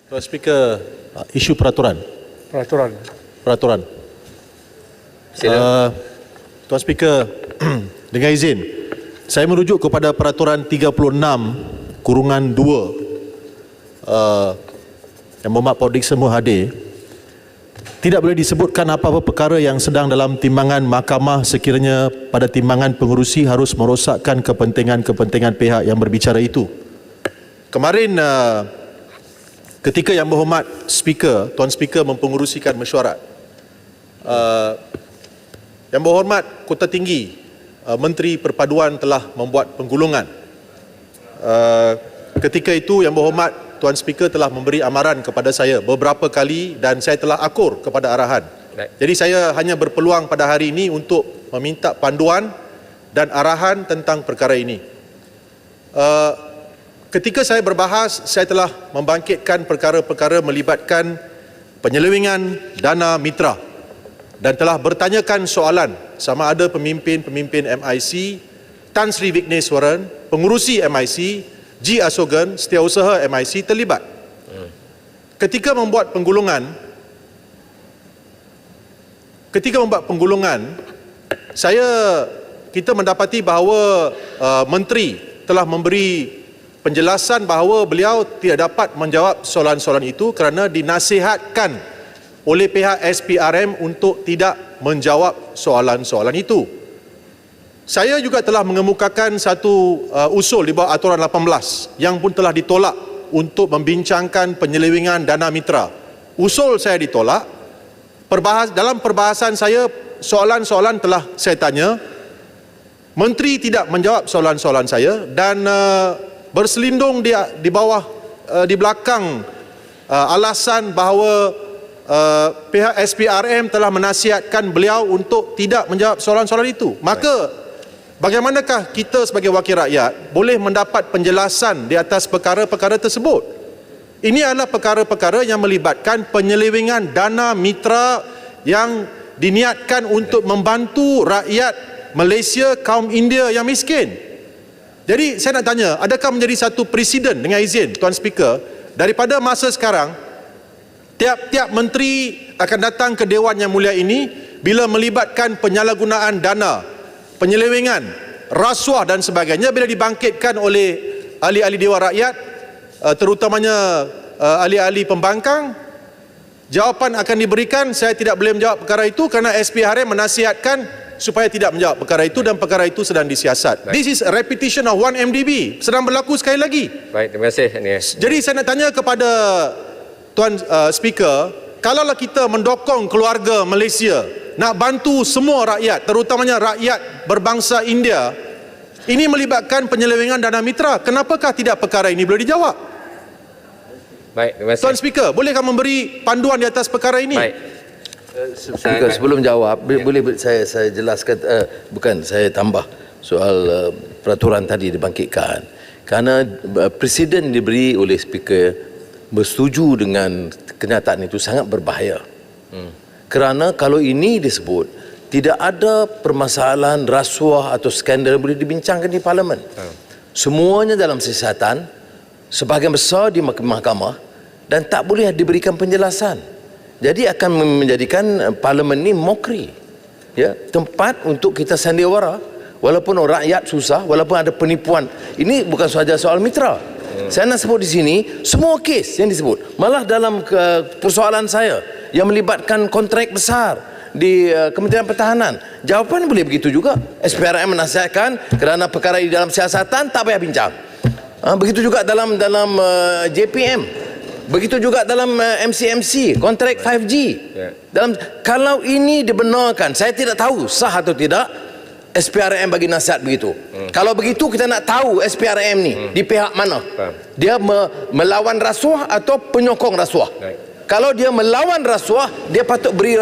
Tuan Speaker, isu peraturan. Peraturan. Sila. Tuan Speaker, dengan izin, saya merujuk kepada peraturan 36/2 yang Mohd Paul Dickson hadir. Tidak boleh disebutkan apa-apa perkara yang sedang dalam timbangan mahkamah sekiranya pada timbangan pengerusi harus merosakkan kepentingan-kepentingan pihak yang berbicara itu. Kemarin ketika Yang Berhormat Speaker, Tuan Speaker mempengerusikan mesyuarat, Yang Berhormat Kota Tinggi, Menteri Perpaduan telah membuat penggulungan. Ketika itu Yang Berhormat Tuan Speaker telah memberi amaran kepada saya beberapa kali dan saya telah akur kepada arahan. Jadi saya hanya berpeluang pada hari ini untuk meminta panduan dan arahan tentang perkara ini. Ketika saya berbahas, saya telah membangkitkan perkara-perkara melibatkan penyelewengan dana mitra dan telah bertanyakan soalan sama ada pemimpin-pemimpin MIC, Tan Sri Vigneswaran, pengurusi MIC, G. Asogan, setiausaha MIC terlibat. Ketika membuat penggulungan, kita mendapati bahawa menteri telah memberi penjelasan bahawa beliau tidak dapat menjawab soalan-soalan itu kerana dinasihatkan oleh pihak SPRM untuk tidak menjawab soalan-soalan itu. Saya juga telah mengemukakan satu usul di bawah aturan 18 yang pun telah ditolak untuk membincangkan penyelewengan dana mitra. Usul saya ditolak. Dalam perbahasan saya, soalan-soalan telah saya tanya. Menteri tidak menjawab soalan-soalan saya dan berselindung di bawah, di belakang alasan bahawa pihak SPRM telah menasihatkan beliau untuk tidak menjawab soalan-soalan itu. Maka bagaimanakah kita sebagai wakil rakyat boleh mendapat penjelasan di atas perkara-perkara tersebut? Ini adalah perkara-perkara yang melibatkan penyelewengan dana mitra yang diniatkan untuk membantu rakyat Malaysia, kaum India yang miskin. Jadi saya nak tanya, adakah menjadi satu presiden dengan izin Tuan Speaker, daripada masa sekarang tiap-tiap menteri akan datang ke Dewan Yang Mulia ini bila melibatkan penyalahgunaan dana, penyelewengan, rasuah dan sebagainya, bila dibangkitkan oleh ahli-ahli Dewan Rakyat, terutamanya ahli-ahli pembangkang, jawapan akan diberikan, saya tidak boleh menjawab perkara itu kerana SPRM menasihatkan supaya tidak menjawab perkara itu dan perkara itu sedang disiasat. This is a repetition of 1MDB. Sedang berlaku sekali lagi. Baik, terima kasih. Jadi saya nak tanya kepada Tuan Speaker, kalaulah kita mendokong keluarga Malaysia nak bantu semua rakyat, terutamanya rakyat berbangsa India, ini melibatkan penyelewengan dana mitra, kenapakah tidak perkara ini boleh dijawab? Baik, terima kasih. Tuan Speaker, bolehkah memberi panduan di atas perkara ini? Baik. Speaker, sebelum jawab, boleh saya jelaskan, saya tambah soal peraturan tadi dibangkitkan. Kerana Presiden diberi oleh Speaker bersetuju dengan kenyataan itu sangat berbahaya. Kerana kalau ini disebut, tidak ada permasalahan rasuah atau skandal boleh dibincangkan di Parlimen. Semuanya dalam siasatan, sebahagian besar di mahkamah dan tak boleh diberikan penjelasan. Jadi akan menjadikan Parlimen ini mokri, ya, tempat untuk kita sandiwara, walaupun rakyat susah, walaupun ada penipuan. Ini bukan sahaja soal mitra. Saya nak sebut di sini semua kes yang disebut. Malah dalam persoalan saya yang melibatkan kontrak besar di Kementerian Pertahanan, jawapan boleh begitu juga. SPRM menasihatkan kerana perkara di dalam siasatan tak payah bincang. Begitu juga dalam JPM. Begitu juga dalam MCMC, kontrak 5G. Kalau ini dibenarkan, saya tidak tahu sah atau tidak, SPRM bagi nasihat begitu. Kalau begitu kita nak tahu SPRM ni di pihak mana. Dia melawan rasuah atau penyokong rasuah. Kalau dia melawan rasuah, dia patut beri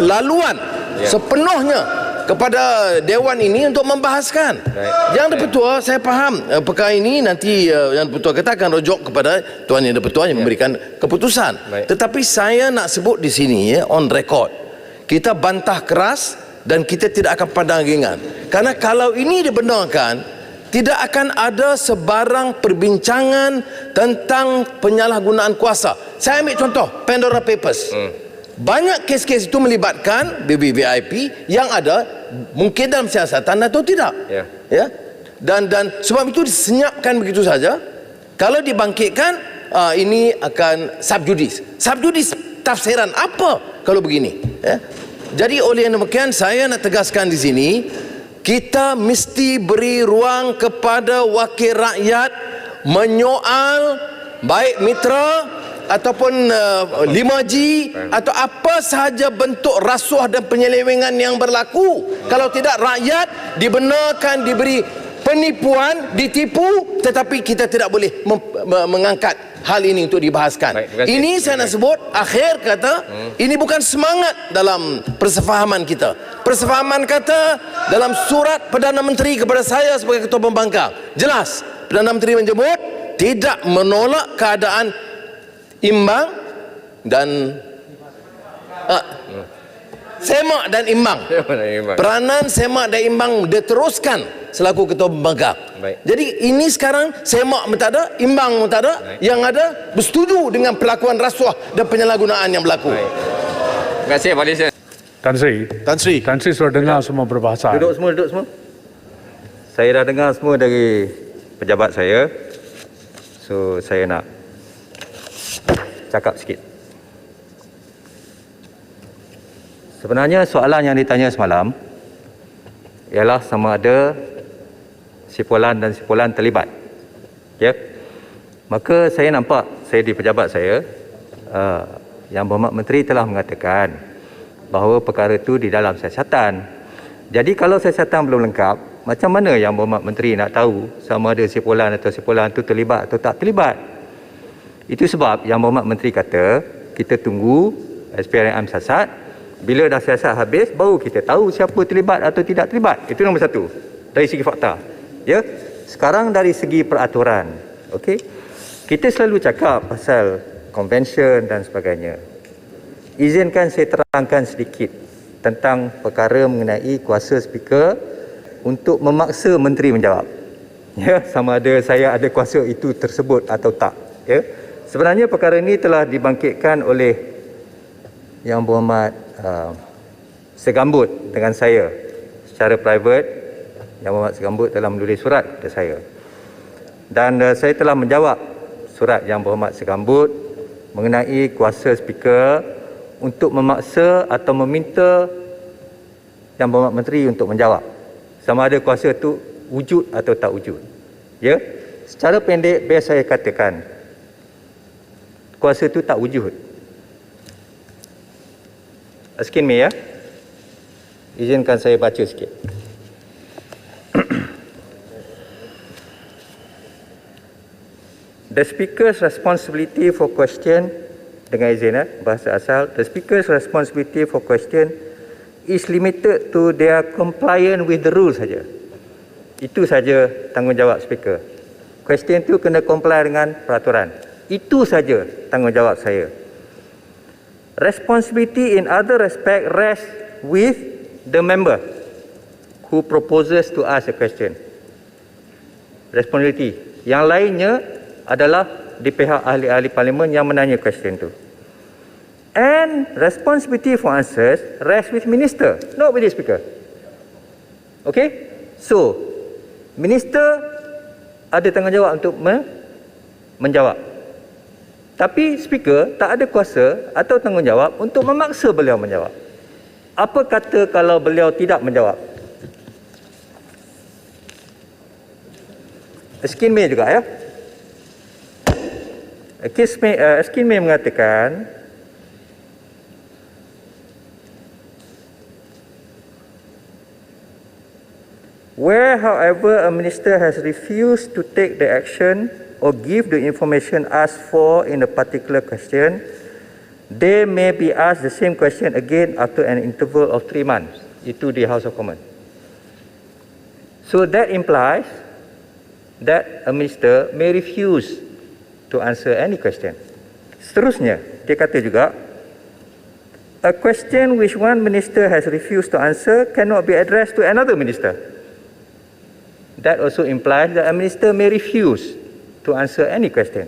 laluan sepenuhnya kepada Dewan ini untuk membahaskan. Yang Dipertua, saya faham perkara ini nanti Yang Dipertua kata akan rujuk kepada Tuan Yang Dipertua yang memberikan keputusan. Tetapi saya nak sebut di sini, on record, kita bantah keras dan kita tidak akan pandang ringan. Karena kalau ini dibenarkan, tidak akan ada sebarang perbincangan tentang penyalahgunaan kuasa. Saya ambil contoh Pandora Papers. Banyak kes-kes itu melibatkan BBVIP yang ada mungkin dalam siasatan atau tidak. Ya. Dan sebab itu disenyapkan begitu saja. Kalau dibangkitkan, ini akan subjudis. Subjudis tafsiran apa kalau begini? Ya. Jadi oleh demikian saya nak tegaskan di sini, kita mesti beri ruang kepada wakil rakyat menyoal baik mitra ataupun 5G atau apa sahaja bentuk rasuah dan penyelewengan yang berlaku. Kalau tidak, rakyat dibenarkan diberi penipuan, ditipu, tetapi kita tidak boleh mengangkat hal ini untuk dibahaskan. Ini saya nak sebut akhir kata, ini bukan semangat dalam persefahaman kita. Persefahaman kata dalam surat Perdana Menteri kepada saya sebagai Ketua Pembangkang, jelas Perdana Menteri menyebut tidak menolak keadaan imbang dan semak dan imbang. Peranan semak dan imbang diteruskan selaku Ketua Pembangkang. Jadi ini sekarang semak pun tak ada, imbang pun tak ada. Yang ada bersetuju dengan perlakuan rasuah dan penyalahgunaan yang berlaku. Terima kasih Pak Lisen. Tan Sri sudah dengar semua perbahasan. Duduk semua. Saya dah dengar semua dari pejabat saya. So saya nak cakap sikit. Sebenarnya soalan yang ditanya semalam ialah sama ada Sipolan dan Sipolan terlibat. Ya. Maka saya nampak, saya di pejabat saya, Yang Berhormat Menteri telah mengatakan bahawa perkara itu di dalam siasatan. Jadi kalau siasatan belum lengkap, macam mana Yang Berhormat Menteri nak tahu sama ada Sipolan atau Sipolan itu terlibat atau tak terlibat? Itu sebab Yang Berhormat Menteri kata kita tunggu SPRM siasat. Bila dah siasat habis, baru kita tahu siapa terlibat atau tidak terlibat. Itu nombor satu dari segi fakta. Ya. Sekarang dari segi peraturan, okey, kita selalu cakap pasal convention dan sebagainya. Izinkan saya terangkan sedikit tentang perkara mengenai kuasa speaker untuk memaksa menteri menjawab. Ya, sama ada saya ada kuasa itu tersebut atau tak. Ya. Sebenarnya perkara ini telah dibangkitkan oleh Yang Berhormat Segambut dengan saya secara private. Yang Berhormat Segambut telah menulis surat kepada saya. Dan saya telah menjawab surat Yang Berhormat Segambut mengenai kuasa speaker untuk memaksa atau meminta Yang Berhormat Menteri untuk menjawab sama ada kuasa itu wujud atau tak wujud. Ya, secara pendek biar saya katakan kuasa itu tak wujud. Excuse me ya. Izinkan saya baca sikit. The speaker's responsibility for question, dengan izin bahasa asal, the speaker's responsibility for question is limited to their compliance with the rules saja. Itu saja tanggungjawab speaker. Question itu kena comply dengan peraturan. Itu saja tanggungjawab saya. Responsibility in other respect rests with the member who proposes to ask a question. Responsibility. Yang lainnya adalah di pihak ahli-ahli parlimen yang menanya question itu. And responsibility for answers rests with minister, not with the speaker. Okay? So, minister ada tanggungjawab untuk menjawab. Tapi speaker tak ada kuasa atau tanggungjawab untuk memaksa beliau menjawab. Apa kata kalau beliau tidak menjawab? Skin May juga ya. Skin May mengatakan where however a minister has refused to take the action or give the information asked for in a particular question, they may be asked the same question again after an interval of 3 months. Itu di House of Commons. So that implies that a minister may refuse to answer any question. Seterusnya, dia kata juga, a question which one minister has refused to answer cannot be addressed to another minister. that also implies that a minister may refuse to answer any question.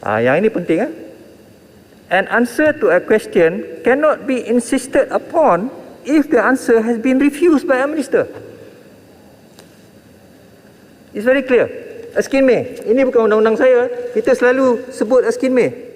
Yang ini penting. An answer to a question cannot be insisted upon if the answer has been refused by a minister. It's very clear. Askin May. Ini bukan undang-undang saya. Kita selalu sebut Askin May.